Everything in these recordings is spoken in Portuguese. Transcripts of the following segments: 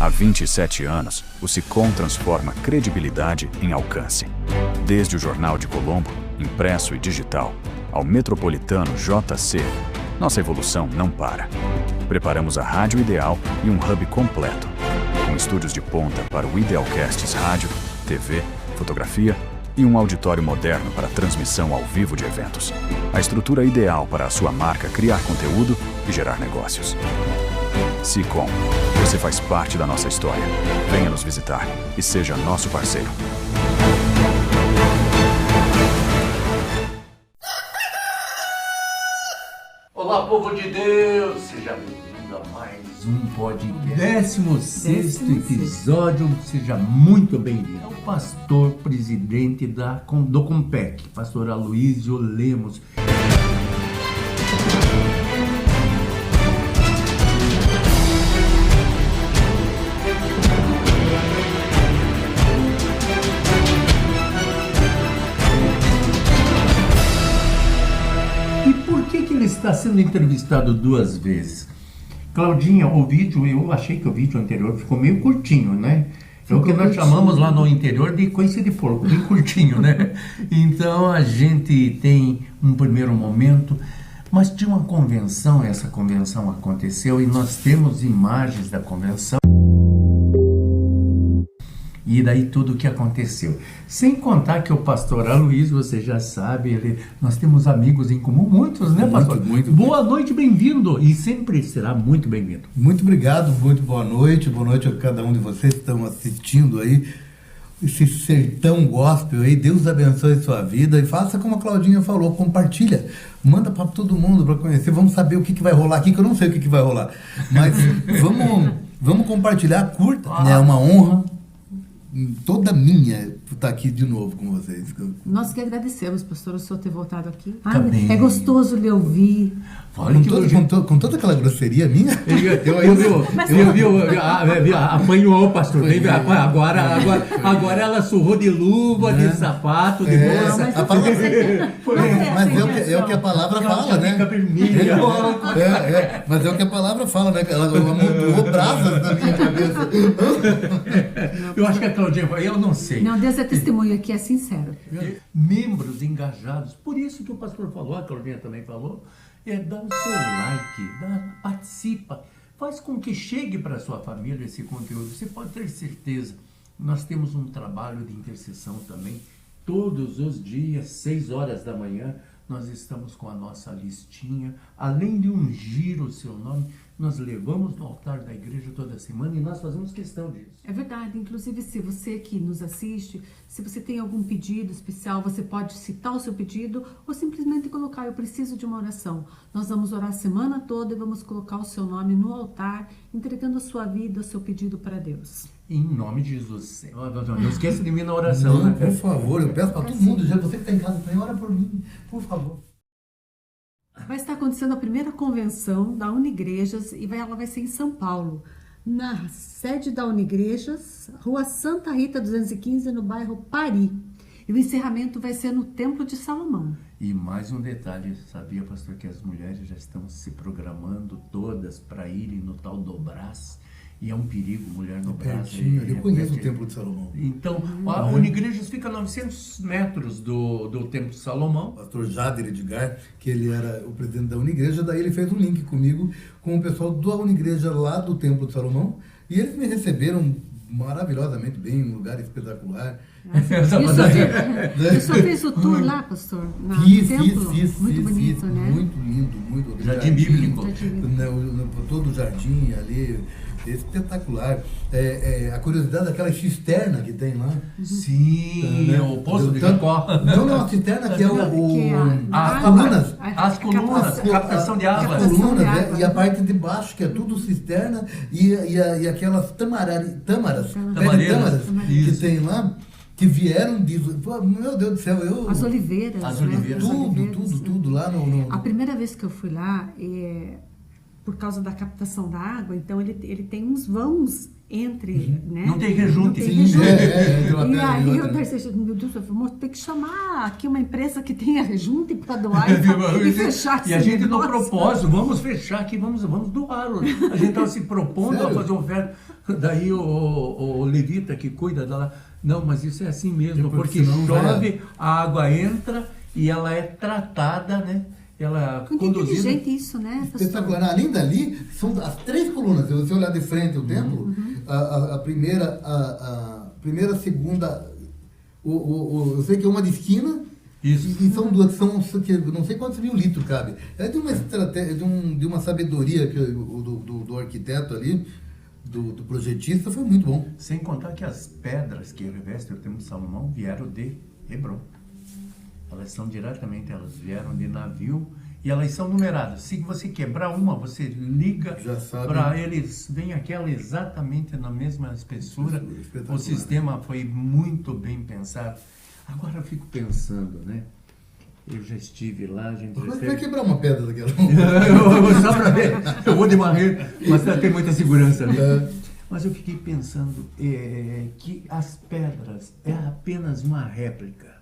Há 27 anos, o Sicom transforma credibilidade em alcance. Desde o Jornal de Colombo, impresso e digital, ao metropolitano JC, nossa evolução não para. Preparamos a rádio ideal e um hub completo, com estúdios de ponta para o Idealcasts Rádio, TV, fotografia e um auditório moderno para transmissão ao vivo de eventos. A estrutura ideal para a sua marca criar conteúdo e gerar negócios. Sicom, você faz parte da nossa história. Venha nos visitar e seja nosso parceiro. Olá, povo de Deus! Seja bem-vindo a mais um podcast. 16º episódio, seja muito bem-vindo. É o pastor presidente do Compec, pastor Aloysio Lemos. Ele está sendo entrevistado 2 vezes. Claudinha, o vídeo, eu achei que o vídeo anterior ficou meio curtinho, né? É o que nós chamamos lá no interior de coice de porco, bem curtinho, né? Então a gente tem um primeiro momento, mas tinha uma convenção, essa convenção aconteceu e nós temos imagens da convenção. E daí tudo o que aconteceu. Sem contar que o pastor Aloysio, você já sabe, nós temos amigos em comum, muitos, né, pastor? Muito. Boa noite, bem-vindo. E sempre será muito bem-vindo. Muito obrigado, muito boa noite a cada um de vocês que estão assistindo aí. Esse sertão gospel aí, Deus abençoe sua vida e faça como a Claudinha falou, compartilha, manda para todo mundo para conhecer, vamos saber o que vai rolar aqui, que eu não sei o que vai rolar, mas vamos compartilhar, curta, é uma honra toda minha estar aqui de novo com vocês. Nós que agradecemos, pastor, o senhor ter voltado aqui. É gostoso lhe ouvir. Com toda aquela grosseria minha. Apanhou o pastor. Agora ela surrou de luva, de sapato, de bolsa. Mas é o que a palavra fala, né? Mas é o que a palavra fala, né? Ela amontoou brasas na minha cabeça. Eu acho que a Claudinha, eu não sei. Não, Deus é testemunho aqui, é sincero. Membros engajados, por isso que o pastor falou, a Claudinha também falou, dá o seu like, participa, faz com que chegue para a sua família esse conteúdo. Você pode ter certeza, nós temos um trabalho de intercessão também, todos os dias, 6 horas da manhã, nós estamos com a nossa listinha, além de ungir o seu nome, nós levamos no altar da igreja toda semana e nós fazemos questão disso. É verdade, inclusive se você que nos assiste, se você tem algum pedido especial, você pode citar o seu pedido ou simplesmente colocar, eu preciso de uma oração. Nós vamos orar a semana toda e vamos colocar o seu nome no altar, entregando a sua vida, o seu pedido para Deus. Em nome de Jesus. Não esqueça de mim na oração. Não, por favor, eu peço para todo mundo, já você que está em casa, ora por mim, por favor. Vai estar acontecendo a primeira convenção da Unigrejas e ela vai ser em São Paulo, na sede da Unigrejas, Rua Santa Rita 215, no bairro Pari. E o encerramento vai ser no Templo de Salomão. E mais um detalhe, sabia, pastor, que as mulheres já estão se programando todas para irem no tal do Brás? E é um perigo, mulher no Brás. Eu conheço o Templo de Salomão. Então, a Unigrejas fica a 900 metros do Templo de Salomão. O pastor Jader Edgar, que ele era o presidente da Unigreja, daí ele fez um link comigo com o pessoal da Unigreja lá do Templo de Salomão, e eles me receberam maravilhosamente bem, um lugar espetacular. O senhor fez o tour lá, pastor? Fiz. Muito bonito, né? Muito lindo, muito Jardim bíblico. Todo o jardim ali, espetacular. A curiosidade daquela cisterna que tem lá. Sim, o Poço de Jacó. Não, a cisterna que é as colunas, captação de água. As colunas, e a parte de baixo, que é tudo cisterna, e aquelas tâmaras que tem lá, que vieram de... Meu Deus do céu, As oliveiras. Tudo lá no... A primeira vez que eu fui lá, por causa da captação da água, então ele tem uns vãos entre, né? Não tem rejunte. Não tem Sim, rejunte. E aí o Tarcísio, meu Deus, eu falei, tem que chamar aqui uma empresa que tenha rejunte para doar e fechar E a gente no negócio. propósito, vamos fechar aqui, vamos doar. A gente estava se propondo a Sério? fazer oferta. Daí o levita que cuida dela, não, mas isso é assim mesmo, Tipo, porque senão chove, a água entra e ela é tratada, né? Ela é Muito conduzida. inteligente isso, né, pastor? Espetacular. Além dali, são as 3 colunas. Se você olhar de frente o templo, a primeira, a segunda, eu sei que é uma de esquina, Isso. e são 2, que não sei quantos mil litros cabe. É de uma estratégia, de uma sabedoria que, do arquiteto ali, do projetista, foi muito bom. Sem contar que as pedras que revestem o Templo de Salomão vieram de Hebron. Elas são diretamente, elas vieram de navio e elas são numeradas. Se você quebrar uma, você liga Já sabe. para eles, vem aquela exatamente na mesma espessura. Espetacular. O sistema foi muito bem pensado. Agora eu fico pensando, né? Eu já estive lá, a gente já Vai esteve... quebrar uma pedra daquela. Só para ver, eu vou de barreira, mas tem muita segurança ali. É. Mas eu fiquei pensando que as pedras é apenas uma réplica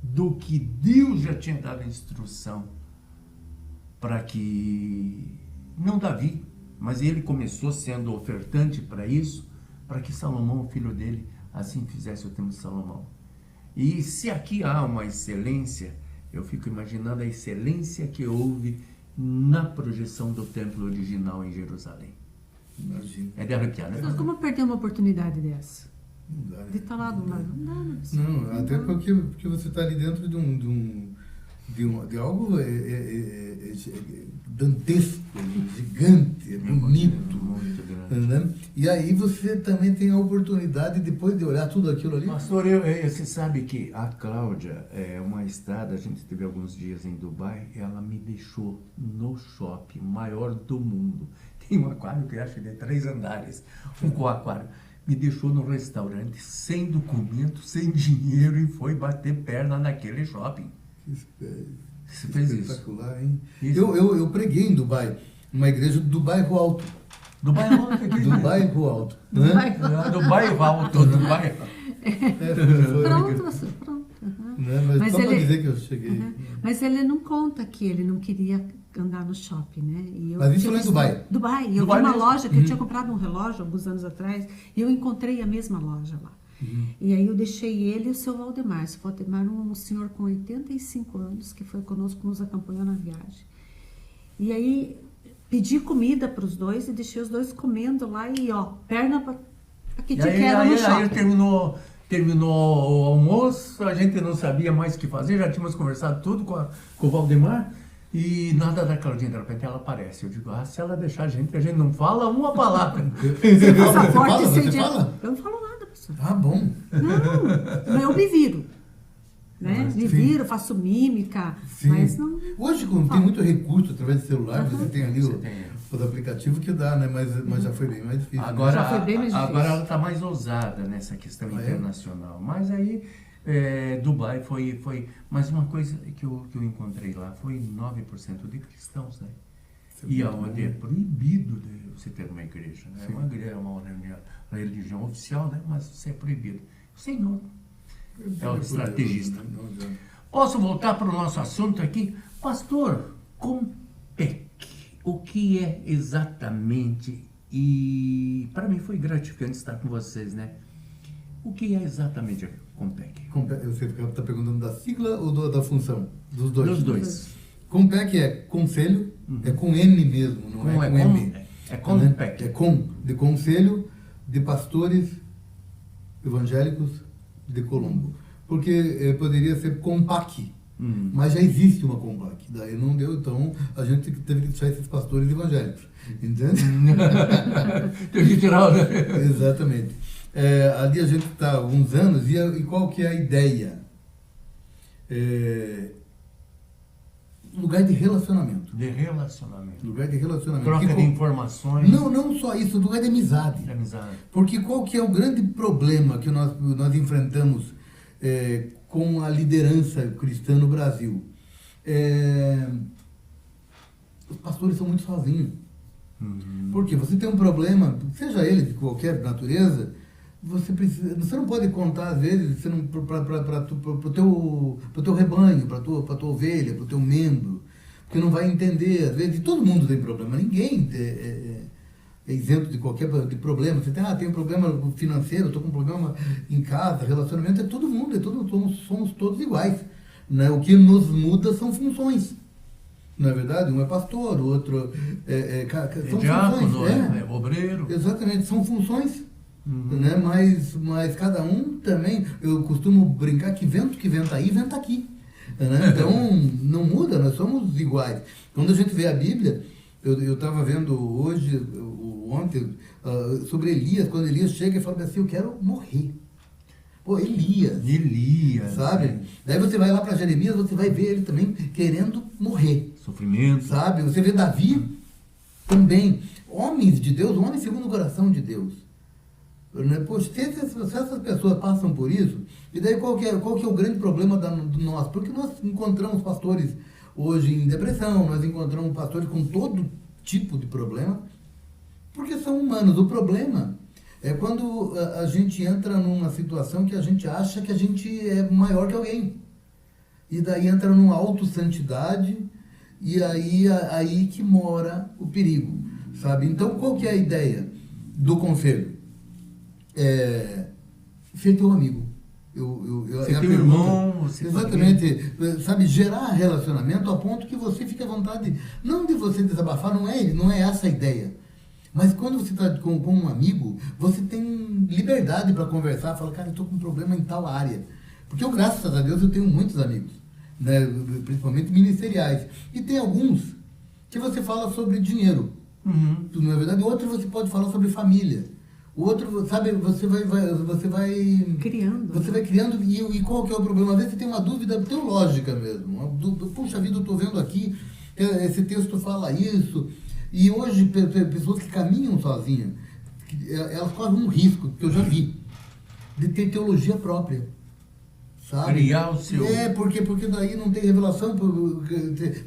do que Deus já tinha dado instrução para que, não Davi, mas ele começou sendo ofertante para isso, para que Salomão, o filho dele, assim fizesse o Templo de Salomão. E se aqui há uma excelência, eu fico imaginando a excelência que houve na projeção do templo original em Jerusalém. Imagina. É de arrepiar, né? Mas como perder uma oportunidade dessa? Não dá, né? De estar lá do lado? Não dá, né? Não, até porque você está ali dentro de algo dantesco, gigante, bonito. Muito grande. Né? E aí você também tem a oportunidade, depois de olhar tudo aquilo ali. Pastor, você sabe que a Cláudia, uma estrada, a gente teve alguns dias em Dubai, ela me deixou no shopping maior do mundo. Tem um aquário que eu acho que é 3 andares, um coaquário. Me deixou no restaurante sem documento, sem dinheiro e foi bater perna naquele shopping. Você fez isso? Espetacular, hein? Isso. Eu preguei em Dubai, numa igreja do bairro Alto. Do bairro alto aqui. Do bairro Alto. Do né? bairro. Do bairro alto, do bairro. Pronto, você, pronto. Uhum. Né? Mas só para dizer que eu cheguei. Uhum. Mas ele não conta que ele não queria andar no shopping, né? E eu Mas isso tinha lá em visto- Dubai? Dubai. E eu Dubai vi uma mesmo? loja que eu tinha comprado um relógio alguns anos atrás e eu encontrei a mesma loja lá. E aí eu deixei ele e o seu Valdemar. O seu Valdemar, um senhor com 85 anos que foi conosco, nos acompanhou na viagem. E aí pedi comida para os dois e deixei os dois comendo lá e ó, perna para que te quero no shopping. Aí terminou o almoço, a gente não sabia mais o que fazer, já tínhamos conversado tudo com o Valdemar e nada da Claudinha, de repente ela aparece. Eu digo, se ela deixar a gente não fala uma palavra. Você Passaporte fala? sem Você dinheiro. fala? Eu não falo nada, pessoal. Ah, bom. Não, eu me viro. Né? Sim. Me viro, faço mímica, Sim. mas não... Hoje, como tem muito recurso através do celular, você tem ali Você tem. os aplicativos que dá, né? Mas já foi bem mais difícil. Agora, Já foi bem mais difícil. agora ela está mais ousada nessa questão Ah, é? internacional. Mas aí, Dubai foi... Mas uma coisa que eu encontrei lá foi 9% de cristãos, né? Isso é E muito onde é bom. proibido de você ter uma igreja. Né? Sim. Uma igreja é uma religião oficial, né? Mas isso é proibido. O Senhor é o estrategista. Não adianta. Posso voltar para o nosso assunto aqui? Pastor, Compec, o que é exatamente? E para mim foi gratificante estar com vocês, né? O que é exatamente a Compec? Você está perguntando da sigla ou da função? Dos dois? Dos dois. Compec é conselho, é com N mesmo, não é com M. É Compec. É de conselho de pastores evangélicos de Colombo. Porque poderia ser Compac, mas já existe uma Compac. Daí não deu, então a gente teve que deixar esses pastores evangélicos. Entende? Tem que tirar, né? Exatamente. Ali a gente está há alguns anos e qual que é a ideia? Lugar de relacionamento. De relacionamento. Lugar de relacionamento. Troca Que de informações. Não só isso, lugar de amizade. De amizade. Porque qual que é o grande problema que nós enfrentamos com a liderança cristã no Brasil? Os pastores são muito sozinhos. Porque você tem um problema, seja ele de qualquer natureza, você não pode contar, às vezes, para o teu rebanho, para a tua ovelha, para o teu membro, porque não vai entender. Às vezes, todo mundo tem problema, ninguém é isento de qualquer problema. Você tem um problema financeiro, estou com um problema em casa, relacionamento, é todo mundo, somos todos iguais. Né? O que nos muda são funções. Não é verdade? Um é pastor, o outro são diácono, funções. é obreiro. Exatamente, são funções. Né? Mas cada um também, eu costumo brincar que vento que venta aí, venta aqui. Né? Então, não muda, nós somos iguais. Quando a gente vê a Bíblia, eu estava vendo ontem, sobre Elias, quando Elias chega e fala assim, eu quero morrer. Pô, Elias, sabe? É. Daí você vai lá para Jeremias, você vai ver ele também querendo morrer. Sofrimento. Sabe? Você vê Davi também, homens de Deus, homens segundo o coração de Deus. Né? Poxa, se essas pessoas passam por isso, e daí qual que é o grande problema de nós? Porque nós encontramos pastores hoje em depressão, nós encontramos pastores com todo tipo de problema, porque são humanos. O problema é quando a gente entra numa situação que a gente acha que a gente é maior que alguém. E daí entra numa autossantidade, e aí que mora o perigo, sabe? Então, qual que é a ideia do conselho? Ser teu amigo. Ser teu irmão. Exatamente. Sabe, gerar relacionamento a ponto que você fique à vontade, não de você desabafar, não é essa a ideia. Mas quando você está com um amigo, você tem liberdade para conversar, fala, cara, eu estou com um problema em tal área. Porque eu, graças a Deus, eu tenho muitos amigos, né, principalmente ministeriais. E tem alguns que você fala sobre dinheiro, não é verdade? Outro você pode falar sobre família. O outro, sabe, você vai criando. Você vai criando, e qual que é o problema? Às vezes você tem uma dúvida teológica mesmo. Puxa vida, eu estou vendo aqui, esse texto fala isso. E hoje, pessoas que caminham sozinhas, elas correm um risco, que eu já vi, de ter teologia própria, sabe? Criar o seu... porque daí não tem revelação,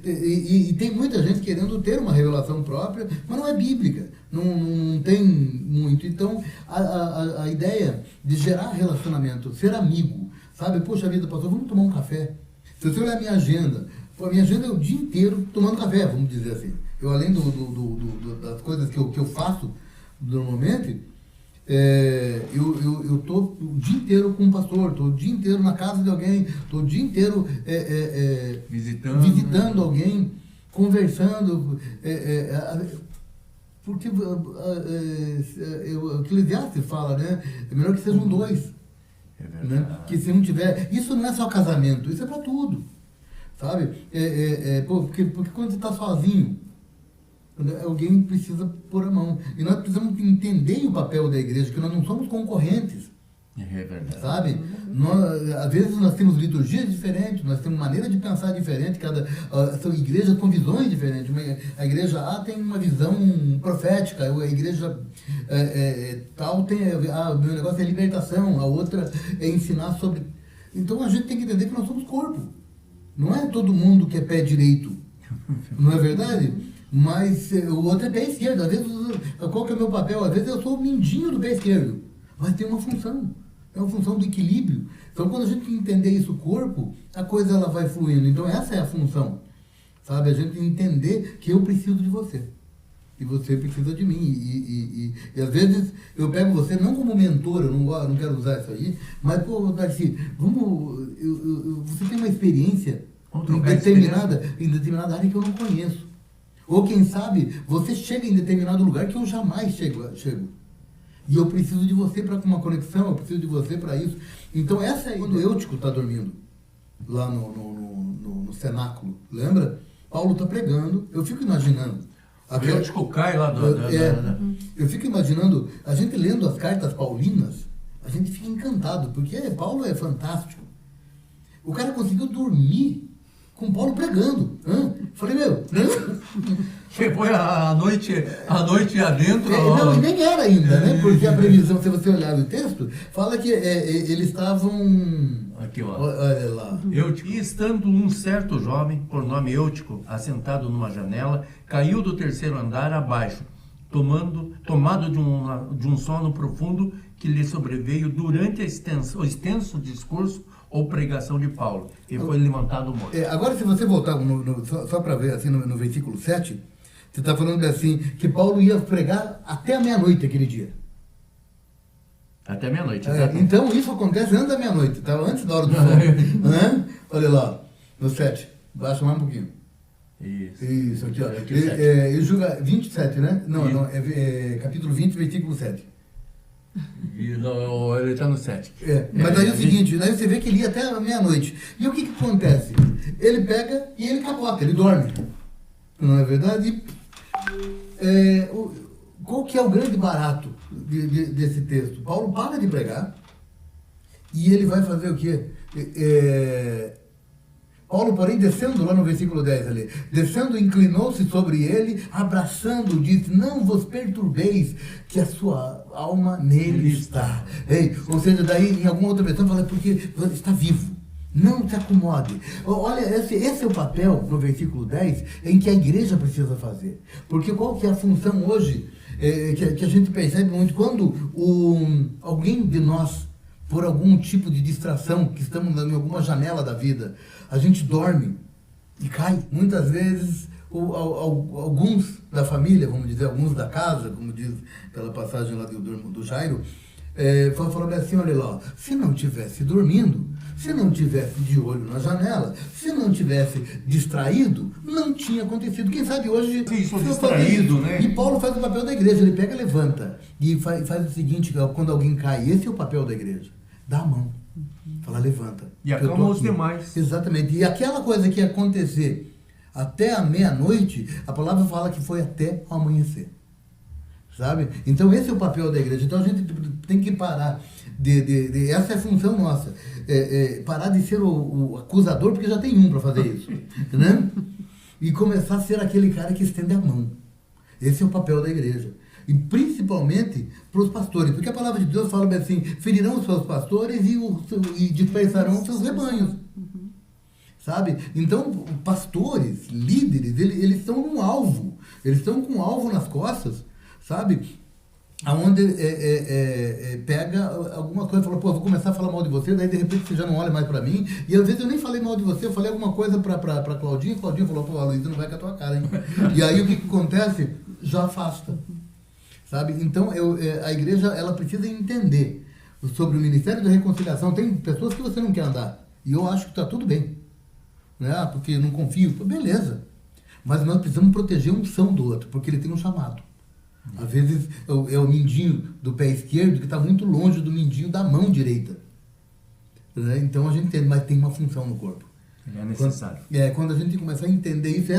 e tem muita gente querendo ter uma revelação própria, mas não é bíblica, não tem muito. Então, a ideia de gerar relacionamento, ser amigo, sabe? Poxa vida, pastor, vamos tomar um café. Se você olhar a minha agenda é o dia inteiro tomando café, vamos dizer assim. Eu, além das coisas que eu faço normalmente, eu estou o dia inteiro com um pastor, estou o dia inteiro na casa de alguém, estou o dia inteiro visitando alguém, conversando. Porque o Eclesiastes fala, né? É melhor que sejam dois. É verdade. Né? Que se um tiver... Isso não é só casamento, isso é para tudo. Sabe? Porque quando você está sozinho, alguém precisa pôr a mão. E nós precisamos entender o papel da igreja, que nós não somos concorrentes. É verdade. Sabe? Às vezes nós temos liturgias diferentes, nós temos maneira de pensar diferente, são igrejas com visões diferentes. A igreja A tem uma visão profética, a igreja tal tem... o meu negócio é libertação, a outra é ensinar sobre... Então a gente tem que entender que nós somos corpo. Não é todo mundo que é pé direito, não é verdade? Mas o outro é pé esquerdo. Às vezes, qual que é o meu papel? Às vezes eu sou o mindinho do pé esquerdo, mas tem uma função, é uma função do equilíbrio. Então, quando a gente entender isso, o corpo, a coisa ela vai fluindo. Então, essa é a função, sabe? A gente entender que eu preciso de você e você precisa de mim. E às vezes eu pego você não como mentor, eu não quero usar isso aí, mas, pô, Darcy, você tem uma experiência em determinada área que eu não conheço. Ou quem sabe, você chega em determinado lugar que eu jamais chego. E eu preciso de você para uma conexão, eu preciso de você para isso. Então essa é quando o Eutico está dormindo, lá no cenáculo, lembra? Paulo está pregando, eu fico imaginando. O Eutico cai lá eu fico imaginando, a gente lendo as cartas paulinas, a gente fica encantado, porque Paulo é fantástico. O cara conseguiu dormir com Paulo pregando. Falei, Que foi a noite adentro. Não, e nem era ainda, né? Porque a previsão, se você olhar o texto, fala que eles estavam... Aqui, ó. Olha lá. Eutico. E estando um certo jovem, por nome Eutico, assentado numa janela, caiu do terceiro andar abaixo tomado de um sono profundo que lhe sobreveio durante o extenso discurso ou pregação de Paulo, e foi levantado morto. Agora, se você voltar, só para ver, assim, no versículo 7, você está falando assim, que Paulo ia pregar até a meia-noite aquele dia. Até meia-noite. Então, isso acontece antes da meia-noite, tá? Antes da hora do sono. Né? Olha lá, no 7, baixa mais um pouquinho. Isso aqui, ó. E julga 27, né? Não, é capítulo 20, versículo 7. Ele está no 7. Mas daí é o seguinte, daí você vê que ele ia até a meia-noite. E o que acontece? Ele pega e ele capota, ele dorme. Não é verdade? Qual que é o grande barato desse texto? Paulo para de pregar e ele vai fazer o quê? Paulo, porém, descendo lá no versículo 10 ali, descendo, inclinou-se sobre ele, abraçando, disse, não vos perturbeis, que a sua alma nele está. Ou seja, daí em alguma outra versão fala, porque está vivo. Não se acomode. Olha, esse é o papel, no versículo 10, em que a igreja precisa fazer. Porque qual que é a função hoje, que a gente percebe muito, quando alguém de nós, por algum tipo de distração, que estamos em alguma janela da vida, a gente dorme e cai. Muitas vezes, alguns da família, vamos dizer, alguns da casa, como diz pela passagem lá do Jairo, falando assim, olha lá, se não tivesse dormindo, se não tivesse de olho na janela, se não tivesse distraído, não tinha acontecido. Quem sabe hoje... Sim, sou distraído, né? E Paulo faz o papel da igreja, ele pega, levanta e faz o seguinte, quando alguém cai, esse é o papel da igreja, dá a mão, fala, levanta. E acalma os demais. Exatamente, e aquela coisa que ia acontecer até a meia-noite, a palavra fala que foi até o amanhecer. Sabe? Então esse é o papel da igreja. Então a gente tem que parar essa é a função nossa, parar de ser o acusador, porque já tem um para fazer isso, né? E começar a ser aquele cara que estende a mão. Esse é o papel da igreja. E principalmente para os pastores, porque a palavra de Deus fala assim, ferirão os seus pastores e dispersarão os seus rebanhos. Sabe? Então, pastores, líderes, eles estão num alvo, eles estão com um alvo nas costas, sabe? Aonde pega alguma coisa e fala, pô, vou começar a falar mal de você, daí de repente você já não olha mais pra mim, e às vezes eu nem falei mal de você, eu falei alguma coisa pra Claudinha, e Claudinha falou, pô, a Luísa não vai com a tua cara, hein? E aí o que acontece? Já afasta, sabe? Então a igreja, ela precisa entender sobre o Ministério da Reconciliação. Tem pessoas que você não quer andar, e eu acho que tá tudo bem, né? Porque não confio, beleza, mas nós precisamos proteger a unção do outro, porque ele tem um chamado. Às vezes é o mindinho do pé esquerdo que está muito longe do mindinho da mão direita. Né? Então a gente tem, mas tem uma função no corpo. É necessário. Quando a gente começar a entender isso,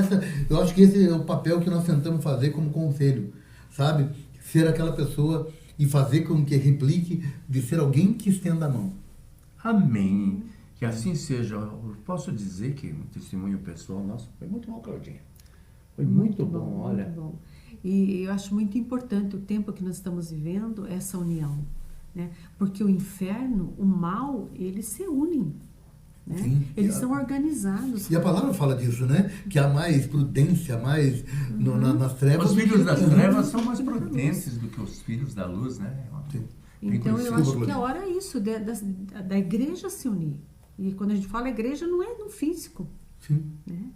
eu acho que esse é o papel que nós tentamos fazer como conselho, sabe? Ser aquela pessoa e fazer com que replique, de ser alguém que estenda a mão. Amém. Que assim seja. Eu posso dizer que o testemunho pessoal nosso foi muito bom, Claudinha. Foi muito bom, olha. Muito bom. E eu acho muito importante o tempo que nós estamos vivendo, essa união, né? Porque o inferno, o mal, eles se unem, né? Sim, eles são organizados. E a palavra fala disso, né? Que há mais prudência, mais nas trevas. Os filhos das trevas são mais prudentes do que os filhos da luz, né? Então eu acho que a hora é isso, da igreja se unir. E quando a gente fala igreja, não é no físico. Sim.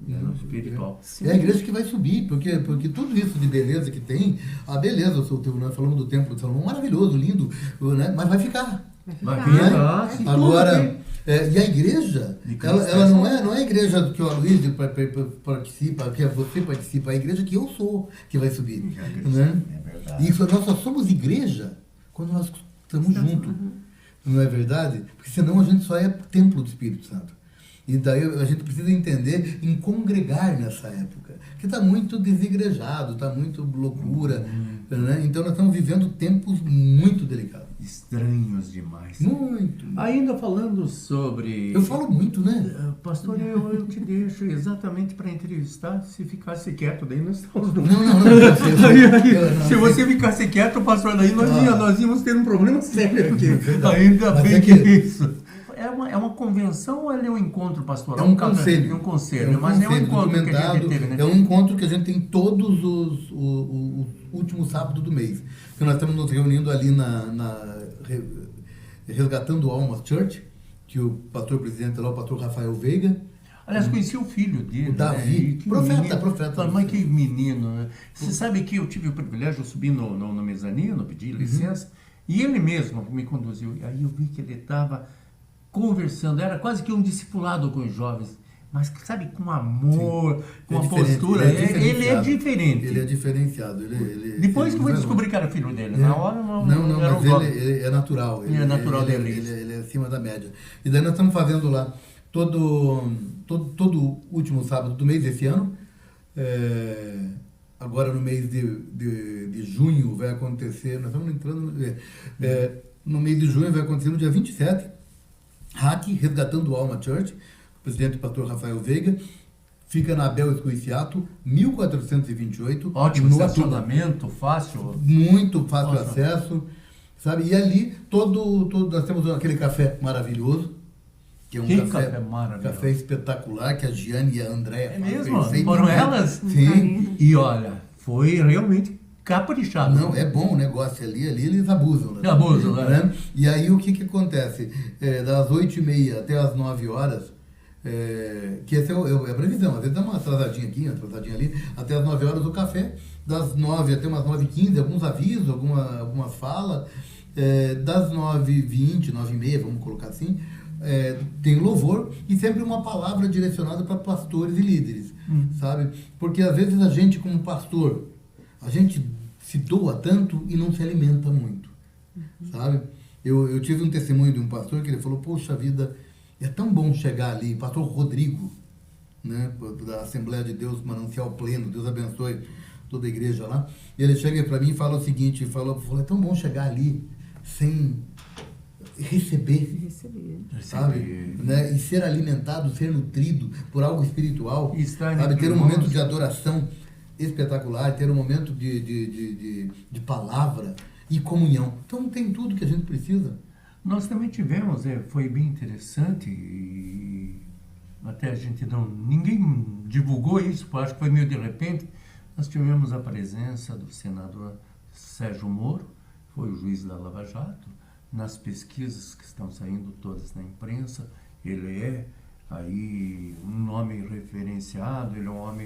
No espiritual. É a igreja que vai subir, porque tudo isso de beleza que tem, a beleza, nós falamos do templo de Salomão, maravilhoso, lindo, né? Mas vai ficar. Vai ficar. Agora, e a igreja, ela não é a igreja que o Aloysio participa, que você participa, é a igreja que eu sou, que vai subir. Né? É verdade. E nós só somos igreja quando nós estamos juntos. Não é verdade? Porque senão a gente só é templo do Espírito Santo. E daí a gente precisa entender em congregar nessa época, que está muito desigrejado, está muito loucura, né? Então nós estamos vivendo tempos muito delicados. Estranhos demais. Muito. Ainda falando sobre... Eu falo muito, né? Pastor, eu te deixo exatamente para entrevistar. Se ficasse quieto, daí nós estamos... Não. Se você ficasse quieto, pastor, daí nós íamos ter um problema sério aqui. Ainda Mas bem é que isso... é uma convenção ou é um encontro pastoral? É um conselho. É um conselho, mas é um encontro que a gente teve, né? É um encontro que a gente tem todos os últimos sábados do mês. Que nós estamos nos reunindo ali Resgatando Almas Church, que o pastor presidente lá, o pastor Rafael Veiga. Aliás, conheci o filho dele, o Davi, né? profeta. Mas que menino, né? Você sabe que eu tive o privilégio, eu subi no mezanino, pedi licença, e ele mesmo me conduziu. E aí eu vi que ele estava conversando, era quase que um discipulado com os jovens, mas sabe, com amor, com uma postura. Ele é diferente. Ele é diferenciado. Depois que eu descobri que era filho dele, na hora não, mas ele é natural. Ele é natural dele. Ele é acima da média. E daí nós estamos fazendo lá todo último sábado do mês desse ano. Agora no mês de junho vai acontecer, nós estamos entrando no mês de junho vai acontecer no dia 27, Resgatando Alma Church, o presidente o pastor Rafael Veiga, fica na Abel Escoiciato, 1428. Ótimo, estacionamento, fácil. Muito fácil acesso, sabe? E ali nós temos aquele café maravilhoso, que é um café espetacular, que a Giane e a Andréia mesmo? Foram elas? Sim. E olha, foi realmente caprichado. Não, é bom o negócio ali eles abusam. Né? Abusam, né? E aí o que acontece? Das 8h30 até as 9 horas, que essa é a previsão, às vezes dá uma atrasadinha aqui, uma atrasadinha ali, até as 9 horas o café, das 9 até umas 9h15, alguns avisos, alguma fala, das 9h20, 9h30, vamos colocar assim, tem louvor e sempre uma palavra direcionada para pastores e líderes, sabe? Porque às vezes a gente como pastor, a gente se doa tanto e não se alimenta muito, sabe? Eu tive um testemunho de um pastor que ele falou, poxa vida, é tão bom chegar ali, pastor Rodrigo, né, da Assembleia de Deus, Manancial Pleno, Deus abençoe toda a igreja lá, e ele chega para mim e fala o seguinte, falou, é tão bom chegar ali sem receber, sabe? Né? E ser alimentado, ser nutrido por algo espiritual, sabe? Ter um momento de adoração espetacular, ter um momento de palavra e comunhão. Então tem tudo que a gente precisa. Nós também tivemos, foi bem interessante, e até ninguém divulgou isso, acho que foi meio de repente, nós tivemos a presença do senador Sérgio Moro, foi o juiz da Lava Jato, nas pesquisas que estão saindo todas na imprensa, ele é aí um nome referenciado, ele é um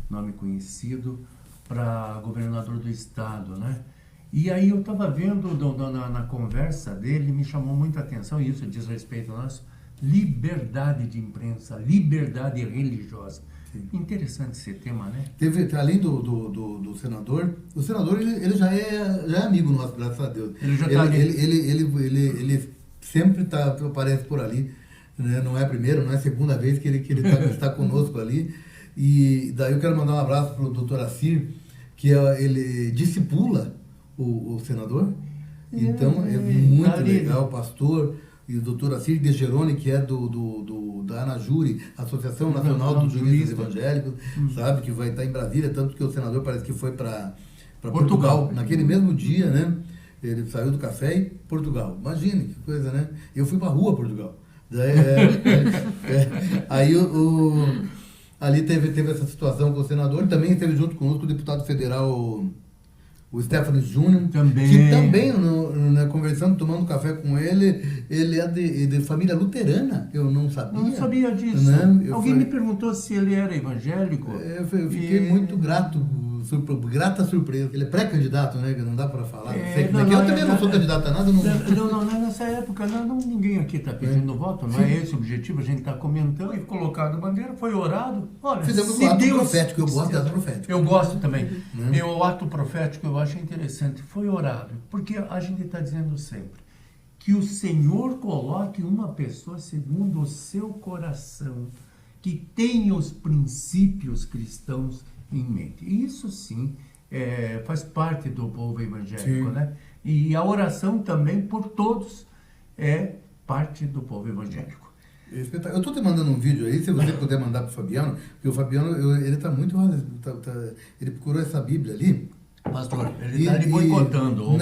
nome conhecido para governador do estado, né? E aí eu estava vendo na conversa dele, me chamou muita atenção, e isso diz respeito a nós, liberdade de imprensa, liberdade religiosa. Sim. Interessante esse tema, né? Além do senador, o senador ele já é amigo nosso, graças a Deus. Ele já está ali. Ele sempre aparece por ali, né? Não é a primeira, não é a segunda vez que ele está conosco ali. E daí eu quero mandar um abraço para o doutor Assir, que ele discipula o senador. Então é muito legal, pastor. E o doutor Assir de Geroni, que é da ANAJURE, Associação Nacional dos Juristas Evangélicos, sabe, que vai estar em Brasília, tanto que o senador parece que foi para Portugal, naquele mesmo dia, né? Ele saiu do café e Portugal. Imagine que coisa, né? Eu fui para a rua Portugal. Aí ali teve essa situação com o senador, também esteve junto conosco o deputado federal, o Stefanes Júnior, que também, conversando, tomando café com ele é de família luterana, eu não sabia. Eu não sabia disso. Né? Alguém me perguntou se ele era evangélico. Eu fiquei muito grata surpresa. Ele é pré-candidato, né? Não dá para falar. Eu também não sou candidato a nada. Não, nessa época ninguém aqui está pedindo voto, não é esse o objetivo, a gente está comentando e colocado a bandeira, foi orado. Olha, fizemos um ato profético, eu gosto do ato profético. Eu gosto também. O ato profético eu acho interessante, foi orado, porque a gente está dizendo sempre que o Senhor coloque uma pessoa segundo o seu coração, que tenha os princípios cristãos em mente. E isso sim faz parte do povo evangélico, né? E a oração também por todos é parte do povo evangélico. Eu estou te mandando um vídeo aí, se você puder mandar para o Fabiano, porque o Fabiano ele está muito... ele procurou essa Bíblia ali. Pastor, ele está ali boicotando.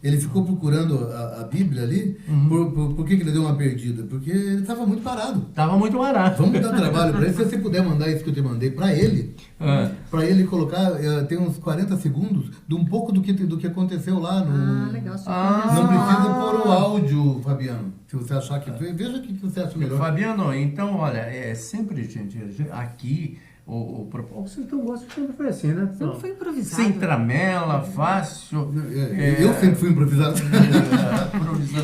Ele ficou procurando a Bíblia ali. Por que ele deu uma perdida? Porque ele estava muito parado. Tava muito barato. Vamos dar trabalho para ele. Se você puder mandar isso que eu te mandei para ele colocar, tem uns 40 segundos de um pouco do que aconteceu lá no... Legal. Não precisa pôr o áudio, Fabiano. Se você achar que... Veja o que você acha melhor. Fabiano, então, olha, sempre, gente, aqui, o Sertão Gospel sempre foi assim, né? Sempre foi improvisado. Sem tramela, fácil. Eu sempre fui improvisado.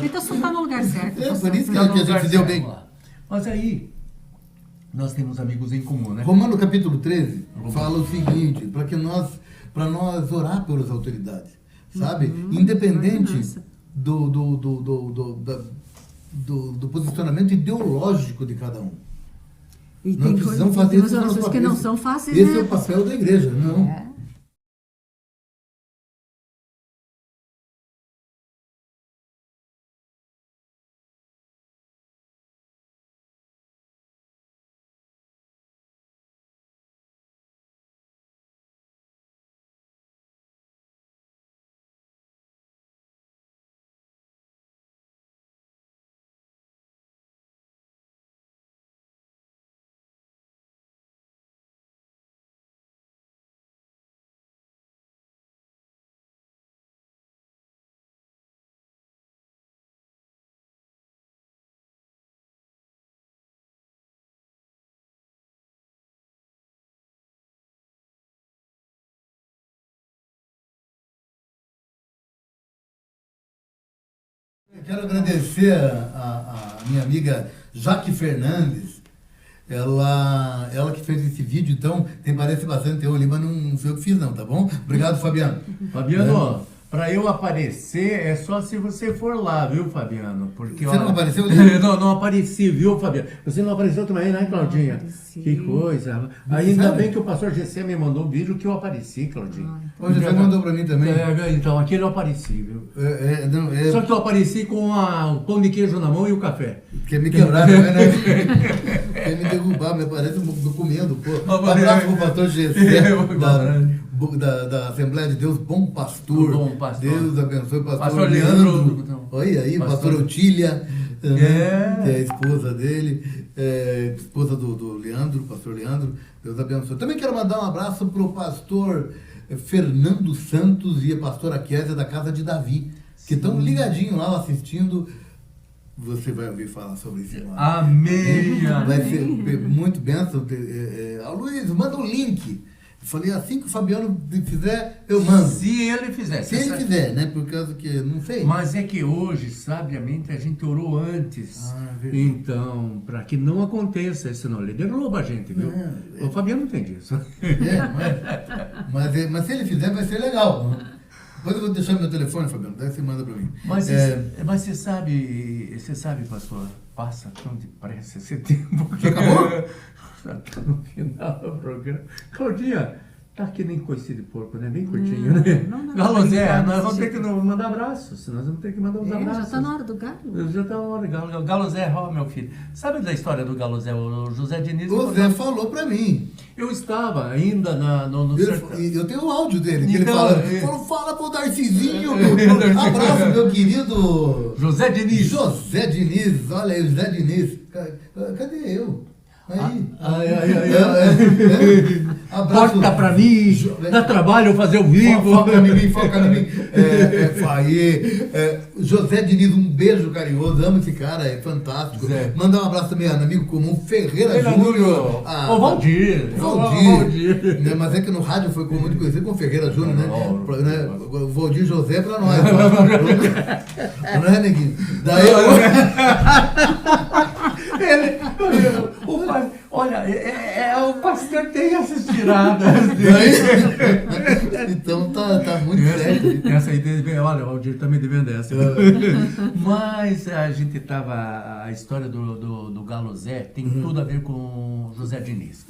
Então você está no lugar certo. Por isso que a gente se deu bem. Mas aí, nós temos amigos em comum, né? Romano capítulo 13 fala o seguinte, para nós orar pelas autoridades, sabe? Independente do posicionamento ideológico de cada um. E Nós tem precisamos fazer isso. orações que não são fáceis, esse né? é o papel da igreja, não? Quero agradecer a minha amiga Jaque Fernandes, ela que fez esse vídeo, então parece bastante eu ali, mas não foi eu que fiz não, tá bom? Obrigado, Fabiano. Fabiano, para eu aparecer é só se você for lá, viu, Fabiano? Porque, você não apareceu ali? Não apareci, viu, Fabiano? Você não apareceu também, né, Claudinha? Que coisa. Ainda bem que o pastor GC me mandou um vídeo que eu apareci, Claudinha. Hoje você mandou para mim também. Então, aquele eu apareci, viu? Só que eu apareci com o pão de queijo na mão e o café. Quer me quebrar, né? Quer me derrubar, me parece um documento, pô. Um abraço pro pastor GC da Assembleia de Deus, Bom Pastor. Bom Pastor. Deus abençoe o pastor Leandro. Olha aí, pastor Otília, que é a esposa dele, esposa do Leandro, pastor Leandro. Deus abençoe. Também quero mandar um abraço pro pastor Fernando Santos e a pastora Kézia da Casa de Davi, que estão ligadinhos lá assistindo. Você vai ouvir falar sobre isso lá. Amém! Vai ser muito bênção. Luiz, manda um link. Eu falei, assim que o Fabiano fizer, eu mando. Se ele fizer. Se ele fizer, né? Por causa que, não sei. Mas é que hoje, sabiamente, a gente orou antes. Então, para que não aconteça isso, não. Ele derruba a gente, viu? O Fabiano não tem disso. Mas se ele fizer, vai ser legal. Depois eu vou deixar meu telefone, Fabiano, daí você manda para mim. Mas você sabe, pastor, passa tão depressa esse tempo. Já acabou? Já tá no final do programa. Claudinha, tá que nem coice de porco, né? Bem curtinho, né? Galozé, nós vamos ter que mandar abraços. Nós vamos ter que mandar uns abraços. Já tá na hora do galo? Já tá na hora do galo. Galozé, meu filho. Sabe da história do Galozé? O José Diniz... O Zé falou pra mim. Eu estava ainda no sertão. Eu tenho o áudio dele, que ele falou, fala pro Darcizinho, abraço, meu querido... José Diniz. José Diniz, olha aí, José Diniz. Cadê eu? Aí. Abraço. Corta pra mim, dá trabalho fazer o vivo. Foca em mim. José Diniz, um beijo carinhoso, amo esse cara, é fantástico. Manda um abraço também, amigo comum, Ferreira Júnior. O Valdir. Mas é que no rádio foi muito conhecido como Ferreira Júnior, né? O Valdir José pra nós. Não é, neguinho? Daí olha, o pastor tem essas tiradas. Então tá muito certo. Essa ideia, olha, o Aldir também devendo essa. Mas a gente tava, a história do Galozé tem tudo a ver com José Diniz.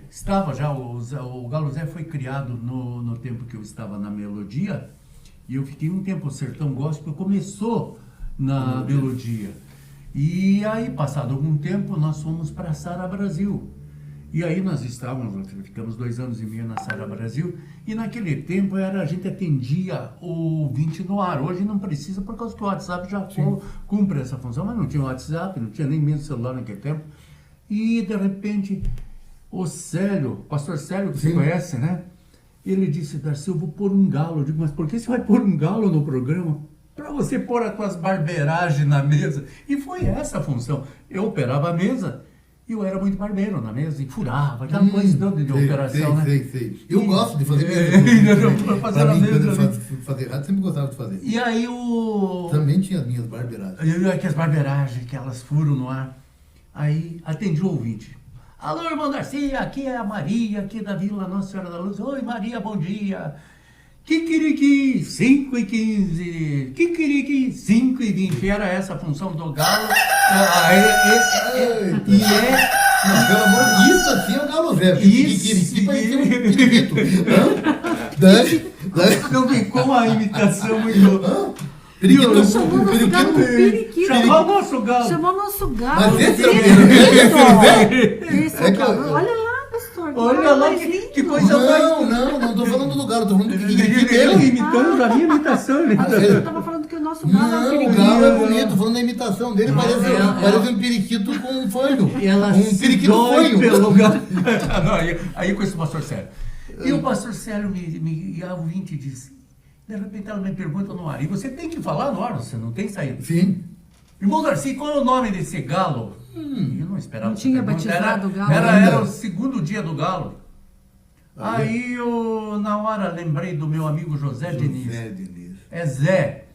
Estava já, o Galozé foi criado no tempo que eu estava na Melodia, e eu fiquei um tempo, o Sertão Gospel começou na Melodia. E aí, passado algum tempo, nós fomos para Sara Brasil. E aí nós ficamos 2 anos e meio na Sara Brasil, e naquele tempo a gente atendia o ouvinte no ar. Hoje não precisa, por causa que o WhatsApp já cumpre essa função, mas não tinha WhatsApp, não tinha nem mesmo celular naquele tempo. E de repente, o pastor Célio, que você conhece, né? Ele disse: Darcy, eu vou pôr um galo. Eu digo: mas por que você vai pôr um galo no programa? Para você pôr as tuas barbeiragens na mesa. E foi essa a função. Eu operava a mesa, e eu era muito barbeiro na mesa, e furava, aquela coisa toda de operação, né? Sei. Eu gosto de fazer mesa. Fazer a mesa. Fazer rádio, sempre gostava de fazer. E aí Também tinha as minhas barbeiragens. Aquelas barbeiragens, que elas furam no ar. Aí atendi o ouvinte. Alô, irmão Darcy, aqui é a Maria, aqui da Vila Nossa Senhora da Luz. Oi, Maria, bom dia. Kikiriki, 5h15. Kikiriki, 5h20. Era essa a função do galo. Não, pelo amor de Deus, isso assim é o galo velho. Kikiriki parecia um periquito. Não ficou uma imitação muito... Periquito. Chamou o nosso galo. Chamou o nosso galo. Mas esse é o Esse é o galo. Olha lá, pastor. Olha lá que coisa mais... Não tô falando do galo, tô falando do periquito Ele dele. imitando a minha imitação. Eu tava falando que o nosso galo é um Não, o periquito. galo é bonito, tô falando da imitação dele, parece um periquito com um fanho. Um periquito fanho. Pelo galo. Aí com esse pastor Célio. E o pastor Célio e a ouvinte disse... De repente ela me pergunta no ar, e você tem que falar no ar, você não tem saída. Sim. Irmão Darcy, qual é o nome desse galo? Eu não esperava. Não tinha pergunta. batizado o galo. Era o segundo dia do galo. Aí eu, na hora, lembrei do meu amigo José Diniz. É Zé.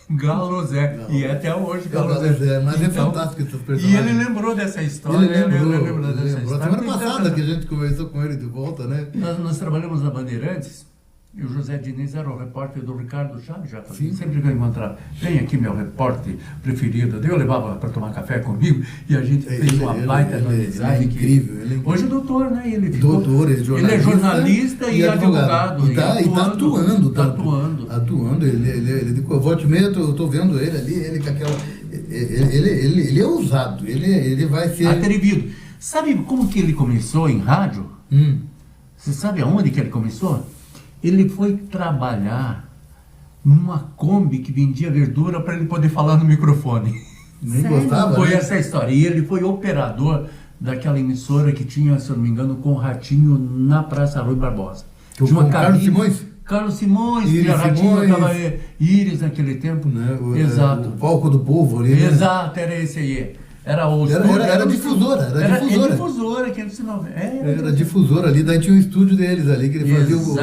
Galo Zé. Não. E é até hoje Galo Zé. Mas é fantástico esse personagem. E ele lembrou dessa história. Ele lembrou dessa história. Semana passada que a gente conversou com ele de volta, né? Nós trabalhamos na Bandeirantes. E o José Diniz era o repórter do Ricardo Chaves, já falei. Sempre que eu encontrava, vem aqui meu repórter preferido. Daí eu levava para tomar café comigo e a gente fez uma baita amizade. Ele é incrível. Hoje é doutor, né? Ele ficou, doutor, ele é jornalista e advogado. E tá atuando. Atuando. Ele volte e meia, eu tô vendo ele ali, ele com aquela... Ele é ousado, ele vai ser... Atrevido. Sabe como que ele começou em rádio? Você sabe aonde que ele começou? Ele foi trabalhar numa Kombi que vendia verdura para ele poder falar no microfone. Nem gostava, Foi né? essa história. E ele foi operador daquela emissora que tinha, se eu não me engano, com o Ratinho na Praça Rui Barbosa. Com Carlos Simões? Carlos Simões, Iris que a Ratinho Simões. estava Iris naquele tempo. Né? Exato. O palco do povo ali. Né? Exato, era esse aí. Era difusora. Era difusora, que era difusora ali, daí tinha um estúdio deles ali, que ele fazia o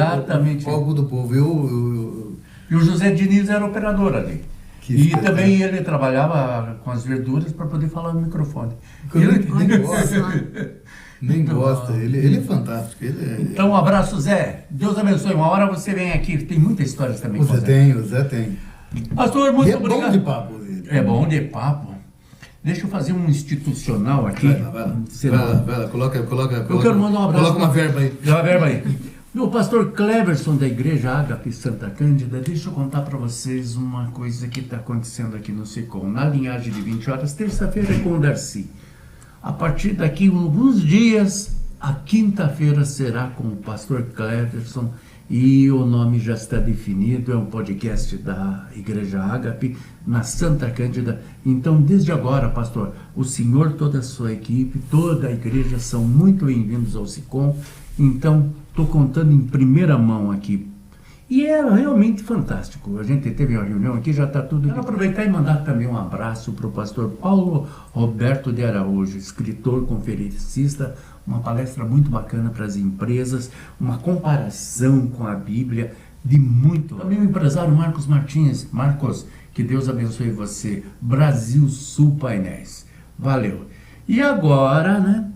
palco do povo. E o José Diniz era operador ali. E também ele trabalhava com as verduras para poder falar no microfone. Nem gosta, ele é fantástico. Então, um abraço, Zé. Deus abençoe. Uma hora você vem aqui, tem muitas histórias também. O Zé tem. Pastor, muito obrigado. É bom de papo. É bom de papo. Deixa eu fazer um institucional aqui. Vai lá. Coloca. Eu quero mandar um abraço. Coloca uma verba aí. Meu pastor Cleverson, da Igreja Ágape Santa Cândida, deixa eu contar para vocês uma coisa que está acontecendo aqui no SICOM. Na linhagem de 20 horas, terça-feira é com o Darcy. A partir daqui alguns dias, a quinta-feira será com o pastor Cleverson. E o nome já está definido, é um podcast da Igreja Ágape, na Santa Cândida. Então, desde agora, pastor, o senhor, toda a sua equipe, toda a igreja são muito bem-vindos ao SICOM. Então, estou contando em primeira mão aqui. E é realmente fantástico. A gente teve uma reunião aqui, já está tudo... Quero aproveitar e mandar também um abraço para o pastor Paulo Roberto de Araújo, escritor, conferencista, uma palestra muito bacana para as empresas, uma comparação com a Bíblia, de muito... Também o empresário Marcos Martins. Marcos, que Deus abençoe você. Brasil Sul Painéis. Valeu. E agora, né,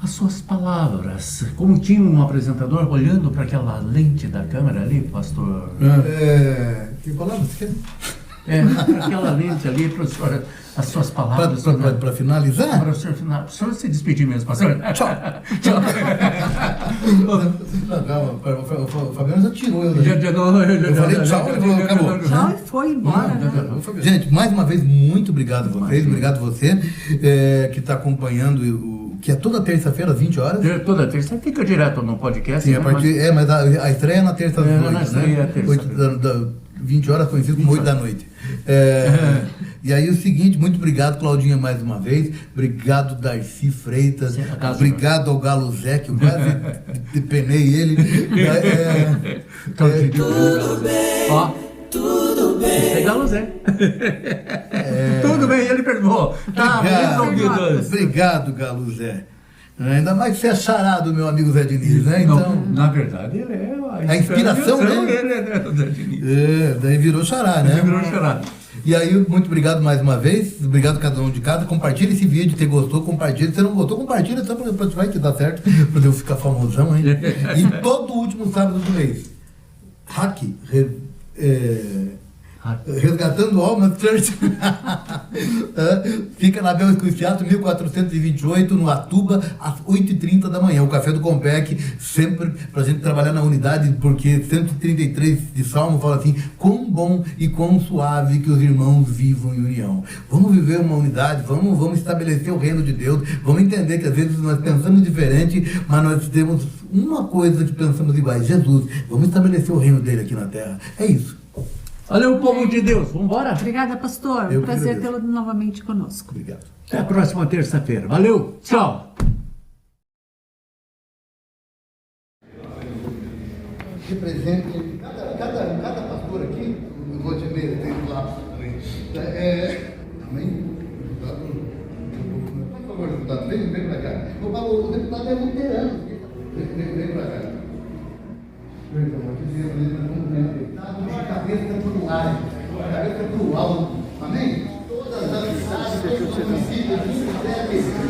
as suas palavras. Como tinha um apresentador olhando para aquela lente da câmera ali, pastor... Que palavras que para aquela lente ali, professor, as suas palavras. Para finalizar? Para o senhor se despedir mesmo, pastor. Tchau. O Fabiano já tirou eu daí. Eu falei tchau, ele falou, acabou. Tchau e foi embora. Né? Gente, mais uma vez, muito obrigado a vocês. Obrigado a você que está acompanhando o Que é toda terça-feira, às 20 horas. Toda terça fica direto no podcast. Sim, né? a partir, mas a estreia é na terça às 8, na estreia é né? terça. 20 horas, conhecido como 8 da noite. E aí o seguinte, muito obrigado, Claudinha, mais uma vez. Obrigado, Darcy Freitas. Sim, obrigado ao Galo Zé, que eu quase depenei ele. Tudo bem. Ó, tudo bem. Isso é Galo Zé. Tudo bem, ele perdoou. Tá resolvido. Obrigado, Galo Zé. Ainda mais que você é xará do meu amigo Zé Diniz, né? Então, não, na verdade, ele é a inspiração dele. Ele é do Zé Diniz. Daí virou xará, né? Virou xará. E aí, muito obrigado mais uma vez. Obrigado a cada um de casa. Compartilha esse vídeo. Se gostou, compartilha. Se não gostou, compartilha. Só para vai que dá certo. Para eu ficar famosão, hein? E todo último sábado do mês. Resgatando Almas Church. Fica na Bel Escruciato, 1428, no Atuba, às 8h30 da manhã. O Café do Compec, sempre pra gente trabalhar na unidade, porque 133 de Salmo fala assim: quão bom e quão suave que os irmãos vivam em união. Vamos viver uma unidade, vamos estabelecer o reino de Deus, vamos entender que às vezes nós pensamos diferente, mas nós temos uma coisa que pensamos iguais: Jesus. Vamos estabelecer o reino dele aqui na terra. É isso. Valeu, povo de Deus. Vamos embora? Obrigada, pastor. Eu Prazer tê-lo novamente conosco. Obrigado. Até a próxima terça-feira. Valeu. Tchau. Represente cada pastor aqui, eu vou te ver, tem lá também. Amém? Por favor, deputado, vem pra cá. O deputado é luterano. Vem pra cá. A cabeça pro ar, a cabeça pro alto. Amém? Todas as cidades, todos os municípios,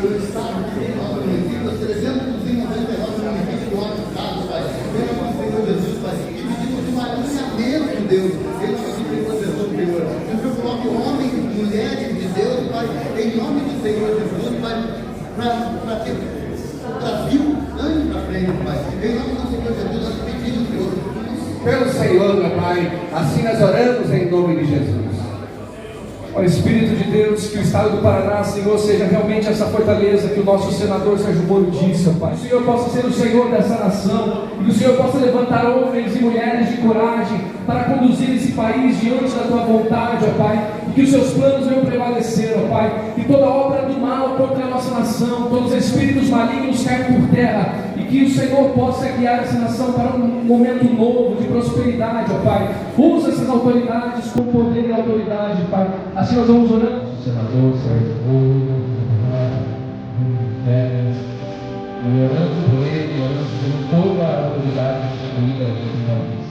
do estado de Nova Município, 399 municípios do ano estado, Pai. Pelo amor do Senhor Jesus, Pai. E pedimos um alinhamento, Deus. Em nome do Senhor, Senhor. Que o Senhor coloque homens e mulheres de Deus, Pai, em nome do Senhor Jesus, Pai, para que o Brasil ande para frente, Pai. Em nome do Senhor Jesus, nós pedimos, Senhor. Pelo Senhor, meu Pai, assim nós oramos em nome de Jesus. Ó Espírito de Deus, que o Estado do Paraná, Senhor, seja realmente essa fortaleza que o nosso senador Sérgio Moro disse, ó Pai. Que o Senhor possa ser o Senhor dessa nação, e que o Senhor possa levantar homens e mulheres de coragem para conduzir esse país diante da Tua vontade, ó Pai, e que os Seus planos venham prevalecer, ó Pai, que toda obra do mal contra a nossa nação, todos os espíritos malignos caiam por terra, e que o Senhor possa guiar essa nação para um momento novo de prosperidade, ó Pai. Usa essas autoridades com poder e autoridade, Pai. Assim nós vamos orando. Senador Sérgio Moro, orando por ele, orando por toda a autoridade instituída em nós.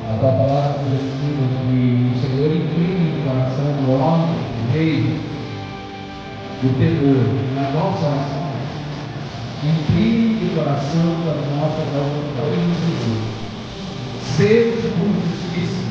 A tua palavra nos ensina que o Senhor imprime no coração do homem, do rei, o temor na nossa nação. Imprime no coração da nossa Jesus. Seja por justiça.